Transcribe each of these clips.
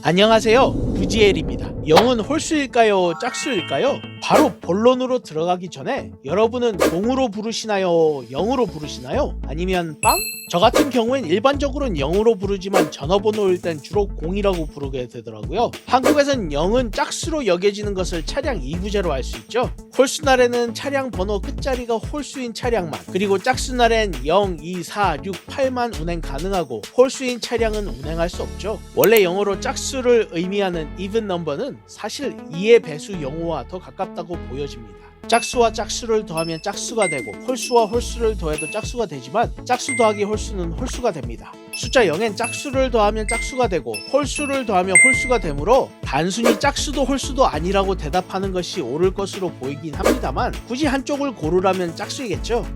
안녕하세요, 구지엘입니다. 0은 홀수일까요, 짝수일까요? 바로 본론으로 들어가기 전에 여러분은 0으로 부르시나요, 0으로 부르시나요? 아니면 빵? 저 같은 경우엔 일반적으로는 0으로 부르지만 전화번호일 땐 주로 0이라고 부르게 되더라고요. 한국에선 0은 짝수로 여겨지는 것을 차량 2부제로 알 수 있죠. 홀수날에는 차량 번호 끝자리가 홀수인 차량만, 그리고 짝수날엔 0, 2, 4, 6, 8만 운행 가능하고 홀수인 차량은 운행할 수 없죠. 원래 영어로 짝수를 의미하는 even number는 사실 2의 배수 영어와 더 가깝다고 보여집니다. 짝수와 짝수를 더하면 짝수가 되고 홀수와 홀수를 더해도 짝수가 되지만 짝수 더하기 홀수는 홀수가 됩니다. 숫자 0엔 짝수를 더하면 짝수가 되고 홀수를 더하면 홀수가 되므로 단순히 짝수도 홀수도 아니라고 대답하는 것이 옳을 것으로 보이긴 합니다만 굳이 한쪽을 고르라면 짝수이겠죠.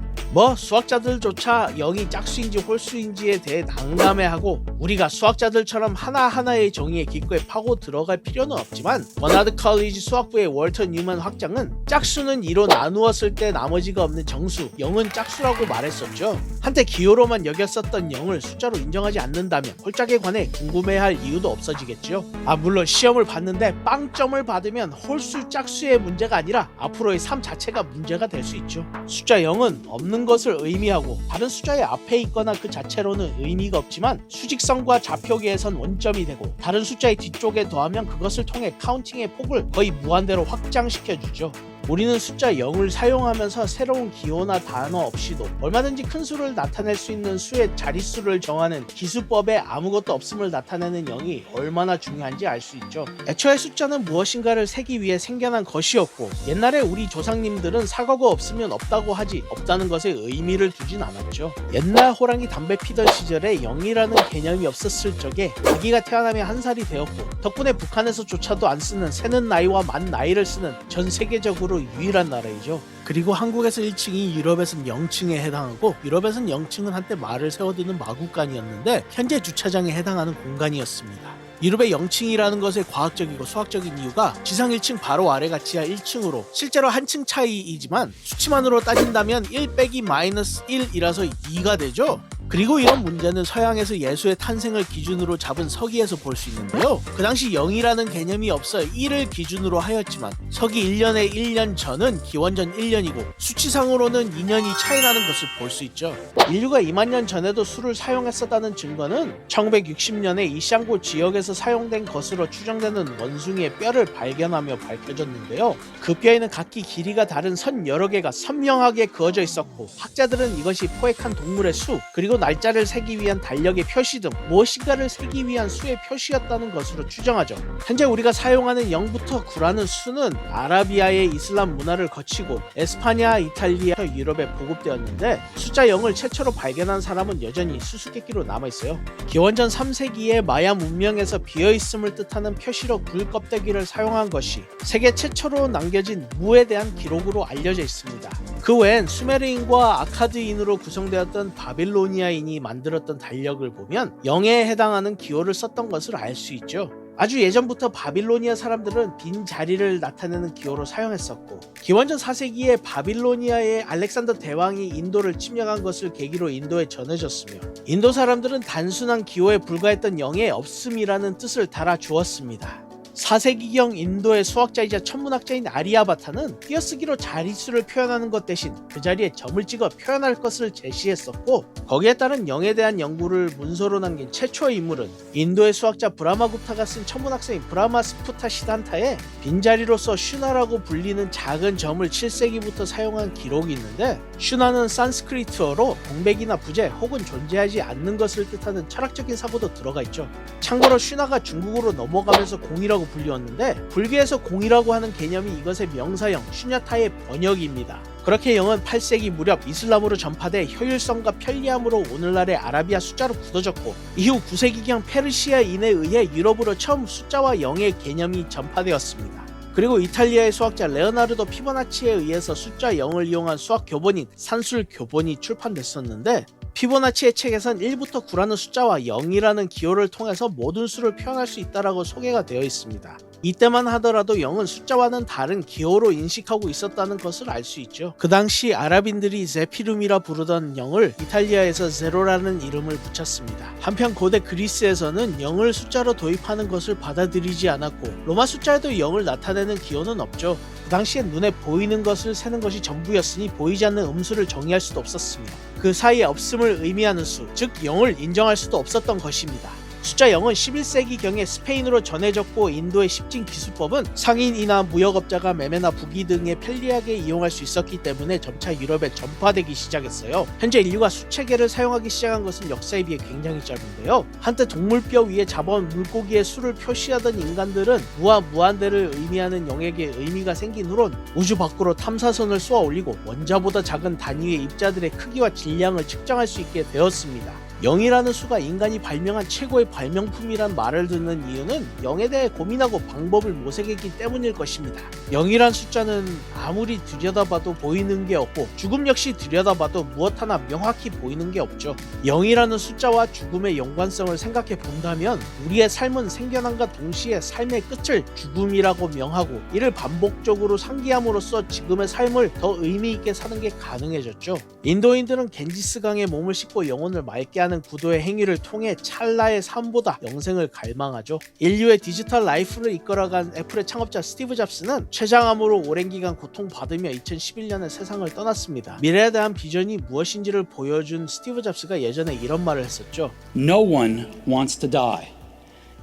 수학자들조차 0이 짝수인지 홀수인지에 대해 난감해하고 우리가 수학자들처럼 하나하나의 정의에 기꺼이 파고 들어갈 필요는 없지만 버나드 컬리지 수학부의 월터 뉴먼 학장은 짝수는 2로 나누었을 때 나머지가 없는 정수 0은 짝수라고 말했었죠. 한때 기호로만 여겼었던 0을 숫자로 인정하지 않는다면 홀짝에 관해 궁금해할 이유도 없어지겠죠. 물론 시험을 봤는데 빵점을 받으면 홀수 짝수의 문제가 아니라 앞으로의 삶 자체가 문제가 될 수 있죠. 숫자 0은 없는 것을 의미하고 다른 숫자의 앞에 있거나 그 자체로는 의미가 없지만 수직선과 좌표계에선 원점이 되고 다른 숫자의 뒤쪽에 더하면 그것을 통해 카운팅의 폭을 거의 무한대로 확장시켜주죠. 우리는 숫자 0을 사용하면서 새로운 기호나 단어 없이도 얼마든지 큰 수를 나타낼 수 있는 수의 자릿수를 정하는 기수법에 아무것도 없음을 나타내는 0이 얼마나 중요한지 알 수 있죠. 애초에 숫자는 무엇인가를 세기 위해 생겨난 것이었고 옛날에 우리 조상님들은 사과가 없으면 없다고 하지 없다는 것에 의미를 두진 않았죠. 옛날 호랑이 담배 피던 시절에 0이라는 개념이 없었을 적에 아기가 태어나면 1살이 되었고 덕분에 북한에서조차도 안 쓰는 세는 나이와 만 나이를 쓰는 전 세계적으로 유일한 나라이죠. 그리고 한국에서 1층이 유럽에서는 0층에 해당하고 유럽에서는 0층은 한때 말을 세워두는 마구간이었는데 현재 주차장에 해당하는 공간이었습니다. 유럽의 0층이라는 것의 과학적이고 수학적인 이유가 지상 1층 바로 아래가 지하 1층으로 실제로 한 층 차이이지만 수치만으로 따진다면 1 빼기 마이너스 1이라서 2가 되죠. 그리고 이런 문제는 서양에서 예수의 탄생을 기준으로 잡은 서기에서 볼 수 있는데요. 그 당시 0이라는 개념이 없어 1을 기준으로 하였지만 서기 1년의 1년 전은 기원전 1년이고 수치상으로는 2년이 차이 나는 것을 볼 수 있죠. 인류가 2만 년 전에도 수를 사용했었다는 증거는 1960년에 이샹고 지역에서 사용된 것으로 추정되는 원숭이의 뼈를 발견하며 밝혀졌는데요. 그 뼈에는 각기 길이가 다른 선 여러 개가 선명하게 그어져 있었고 학자들은 이것이 포획한 동물의 수 그리고 날짜를 세기 위한 달력의 표시 등 무엇인가를 세기 위한 수의 표시였다는 것으로 추정하죠. 현재 우리가 사용하는 0부터 9라는 수는 아라비아의 이슬람 문화를 거치고 에스파냐, 이탈리아, 유럽에 보급되었는데 숫자 0을 최초로 발견한 사람은 여전히 수수께끼로 남아있어요. 기원전 3세기에 마야 문명에서 비어있음을 뜻하는 표시로 굴 껍데기를 사용한 것이 세계 최초로 남겨진 무에 대한 기록으로 알려져 있습니다. 그 외엔 수메르인과 아카드인으로 구성되었던 바빌로니아인이 만들었던 달력을 보면 0에 해당하는 기호를 썼던 것을 알 수 있죠. 아주 예전부터 바빌로니아 사람들은 빈 자리를 나타내는 기호로 사용했었고 기원전 4세기에 바빌로니아의 알렉산더 대왕이 인도를 침략한 것을 계기로 인도에 전해졌으며 인도 사람들은 단순한 기호에 불과했던 0의 없음이라는 뜻을 달아주었습니다. 4세기경 인도의 수학자이자 천문학자인 아리아바타는 띄어쓰기로 자릿수를 표현하는 것 대신 그 자리에 점을 찍어 표현할 것을 제시했었고 거기에 따른 0에 대한 연구를 문서로 남긴 최초의 인물은 인도의 수학자 브라마굽타가 쓴 천문학서인 브라마스푸타 시단타에 빈자리로서 슈나라고 불리는 작은 점을 7세기부터 사용한 기록이 있는데 슈나는 산스크리트어로 공백이나 부재 혹은 존재하지 않는 것을 뜻하는 철학적인 사고도 들어가 있죠. 참고로 슈나가 중국어로 넘어가면서 공이라고 불리웠는데 불교에서 공이라고 하는 개념이 이것의 명사형 슈냐타의 번역입니다. 그렇게 0은 8세기 무렵 이슬람으로 전파돼 효율성과 편리함으로 오늘날의 아라비아 숫자로 굳어졌고 이후 9세기경 페르시아인에 의해 유럽으로 처음 숫자와 0의 개념이 전파되었습니다. 그리고 이탈리아의 수학자 레오나르도 피보나치에 의해서 숫자 0을 이용한 수학 교본인 산술 교본이 출판됐었는데 피보나치의 책에선 1부터 9라는 숫자와 0이라는 기호를 통해서 모든 수를 표현할 수 있다라고 소개가 되어 있습니다. 이때만 하더라도 0은 숫자와는 다른 기호로 인식하고 있었다는 것을 알 수 있죠. 그 당시 아랍인들이 제피룸이라 부르던 0을 이탈리아에서 제로라는 이름을 붙였습니다. 한편 고대 그리스에서는 0을 숫자로 도입하는 것을 받아들이지 않았고 로마 숫자에도 0을 나타내는 기호는 없죠. 그 당시엔 눈에 보이는 것을 세는 것이 전부였으니 보이지 않는 음수를 정의할 수도 없었습니다. 그 사이에 없음을 의미하는 수, 즉 0을 인정할 수도 없었던 것입니다. 숫자 0은 11세기경에 스페인으로 전해졌고 인도의 십진 기수법은 상인이나 무역업자가 매매나 부기 등에 편리하게 이용할 수 있었기 때문에 점차 유럽에 전파되기 시작했어요. 현재 인류가 수체계를 사용하기 시작한 것은 역사에 비해 굉장히 짧은데요. 한때 동물뼈 위에 잡아온 물고기의 수를 표시하던 인간들은 무와 무한대를 의미하는 0에게 의미가 생긴 후론 우주 밖으로 탐사선을 쏘아 올리고 원자보다 작은 단위의 입자들의 크기와 질량을 측정할 수 있게 되었습니다. 0이라는 수가 인간이 발명한 최고의 발명품이란 말을 듣는 이유는 0에 대해 고민하고 방법을 모색했기 때문일 것입니다. 0이란 숫자는 아무리 들여다봐도 보이는 게 없고 죽음 역시 들여다봐도 무엇 하나 명확히 보이는 게 없죠. 0이라는 숫자와 죽음의 연관성을 생각해 본다면 우리의 삶은 생겨남과 동시에 삶의 끝을 죽음이라고 명하고 이를 반복적으로 상기함으로써 지금의 삶을 더 의미 있게 사는 게 가능해졌죠. 인도인들은 겐지스강에 몸을 싣고 영혼을 맑게 하는 구도의 행위를 통해 찰나의 삶보다 영생을 갈망하죠. 인류의 디지털 라이프를 이끌어간 애플의 창업자 스티브 잡스는 췌장암으로 오랜 기간 고통받으며 2011년에 세상을 떠났습니다. 미래에 대한 비전이 무엇인지를 보여준 스티브 잡스가 예전에 이런 말을 했었죠. No one wants to die.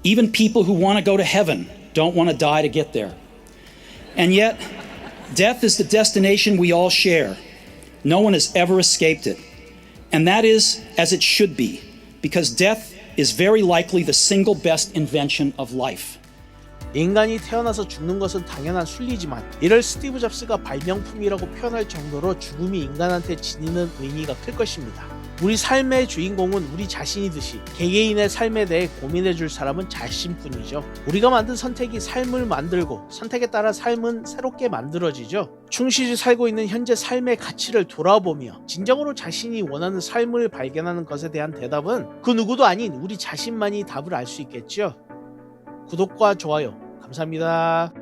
Even people who want to go to heaven don't want to die to get there. And yet, death is the destination we all share. No one has ever escaped it. And that is as it should be, because death is very likely the single best invention of life. 인간이 태어나서 죽는 것은 당연한 순리지만 이를 스티브 잡스가 발명품이라고 표현할 정도로 죽음이 인간한테 지니는 의미가 클 것입니다. 우리 삶의 주인공은 우리 자신이듯이 개개인의 삶에 대해 고민해줄 사람은 자신뿐이죠. 우리가 만든 선택이 삶을 만들고 선택에 따라 삶은 새롭게 만들어지죠. 충실히 살고 있는 현재 삶의 가치를 돌아보며 진정으로 자신이 원하는 삶을 발견하는 것에 대한 대답은 그 누구도 아닌 우리 자신만이 답을 알 수 있겠죠. 구독과 좋아요 감사합니다.